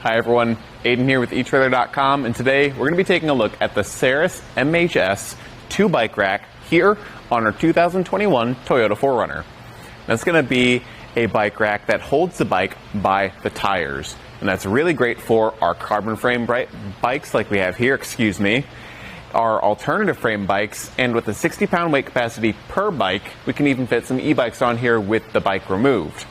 Hi everyone, Aiden here with etrailer.com, and today we're going to be taking a look at the Saris MHS 2 bike rack here on our 2021 Toyota 4Runner. That's going to be a bike rack that holds the bike by the tires, and that's really great for our carbon frame bikes like we have here, our alternative frame bikes, and with a 60-pound weight capacity per bike, we can even fit some e-bikes on here with the bike removed.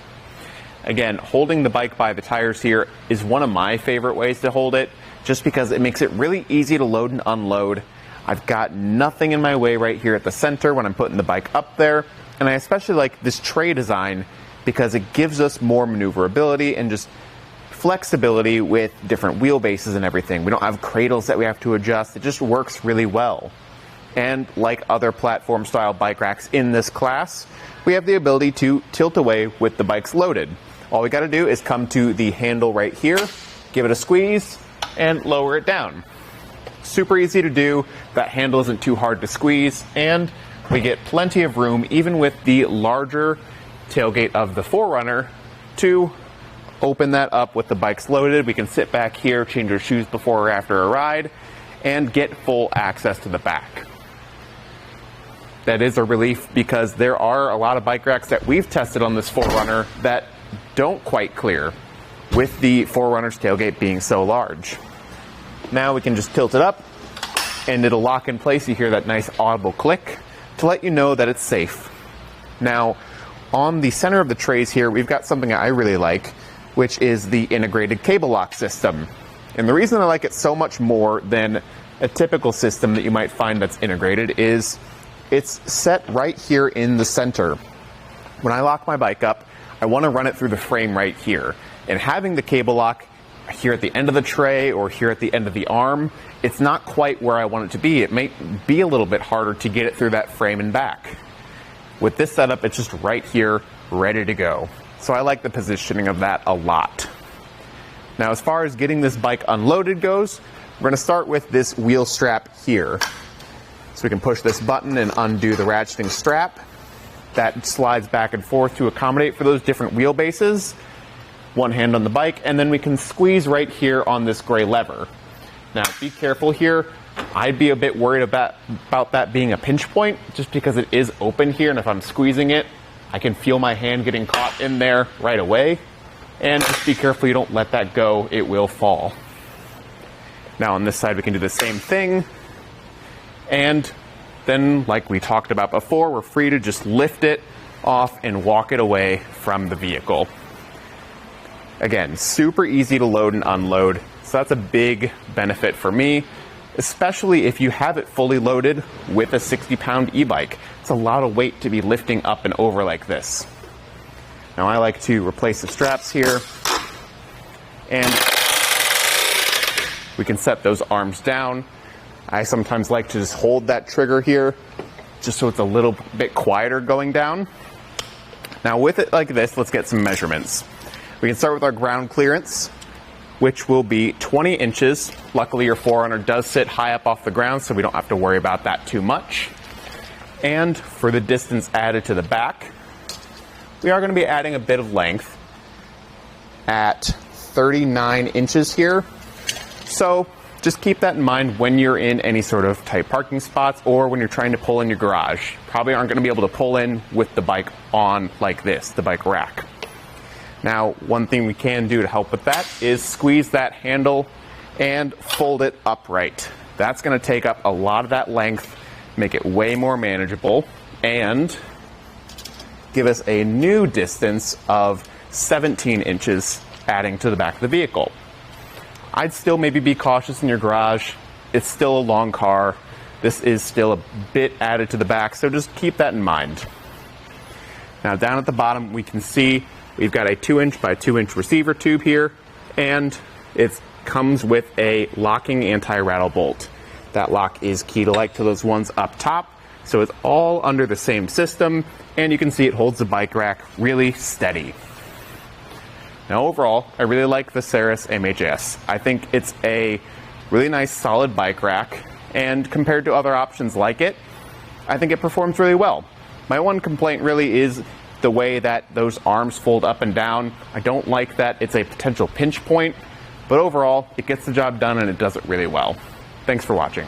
Again, holding the bike by the tires here is one of my favorite ways to hold it, just because it makes it really easy to load and unload. I've got nothing in my way right here at the center when I'm putting the bike up there, and I especially like this tray design because it gives us more maneuverability and just flexibility with different wheelbases and everything. We don't have cradles that we have to adjust. It just works really well. And like other platform style bike racks in this class, we have the ability to tilt away with the bikes loaded. All we got to do is come to the handle right here, give it a squeeze, and lower it down. Super easy to do. That handle isn't too hard to squeeze, and we get plenty of room, even with the larger tailgate of the 4Runner, to open that up with the bikes loaded. We can sit back here, change our shoes before or after a ride, and get full access to the back. That is a relief because there are a lot of bike racks that we've tested on this 4Runner that don't quite clear with the 4Runner's tailgate being so large. Now we can just tilt it up and it'll lock in place. You hear that nice audible click to let you know that it's safe. Now, on the center of the trays here, we've got something I really like, which is the integrated cable lock system. And the reason I like it so much more than a typical system that you might find that's integrated is it's set right here in the center. When I lock my bike up, I want to run it through the frame right here. And having the cable lock here at the end of the tray or here at the end of the arm, it's not quite where I want it to be. It may be a little bit harder to get it through that frame and back. With this setup, it's just right here, ready to go. So I like the positioning of that a lot. Now, as far as getting this bike unloaded goes, we're going to start with this wheel strap here. So we can push this button and undo the ratcheting strap. That slides back and forth to accommodate for those different wheelbases. One hand on the bike, and then we can squeeze right here on this gray lever. Now, be careful here. I'd be a bit worried about that being a pinch point, just because it is open here, and if I'm squeezing it, I can feel my hand getting caught in there right away. And just be careful you don't let that go, it will fall. Now on this side we can do the same thing. And then, like we talked about before, we're free to just lift it off and walk it away from the vehicle. Again, super easy to load and unload, so that's a big benefit for me, especially if you have it fully loaded with a 60-pound e-bike. It's a lot of weight to be lifting up and over like this. Now I like to replace the straps here, and we can set those arms down. I sometimes like to just hold that trigger here, just so it's a little bit quieter going down. Now with it like this, let's get some measurements. We can start with our ground clearance, which will be 20 inches. Luckily your 4Runner does sit high up off the ground, so we don't have to worry about that too much. And for the distance added to the back, we are going to be adding a bit of length at 39 inches here. So just keep that in mind when you're in any sort of tight parking spots or when you're trying to pull in your garage. Probably aren't going to be able to pull in with the bike on like this, the bike rack. Now, one thing we can do to help with that is squeeze that handle and fold it upright. That's going to take up a lot of that length, make it way more manageable, and give us a new distance of 17 inches adding to the back of the vehicle. I'd still maybe be cautious in your garage. It's still a long car. This is still a bit added to the back, so just keep that in mind. Now down at the bottom, we can see we've got a 2-inch by 2-inch receiver tube here, and it comes with a locking anti-rattle bolt. That lock is key to like to those ones up top, so it's all under the same system, and you can see it holds the bike rack really steady. Now overall, I really like the Saris MHS. I think it's a really nice solid bike rack, and compared to other options like it, I think it performs really well. My one complaint really is the way that those arms fold up and down. I don't like that it's a potential pinch point but overall, it gets the job done and it does it really well. Thanks for watching.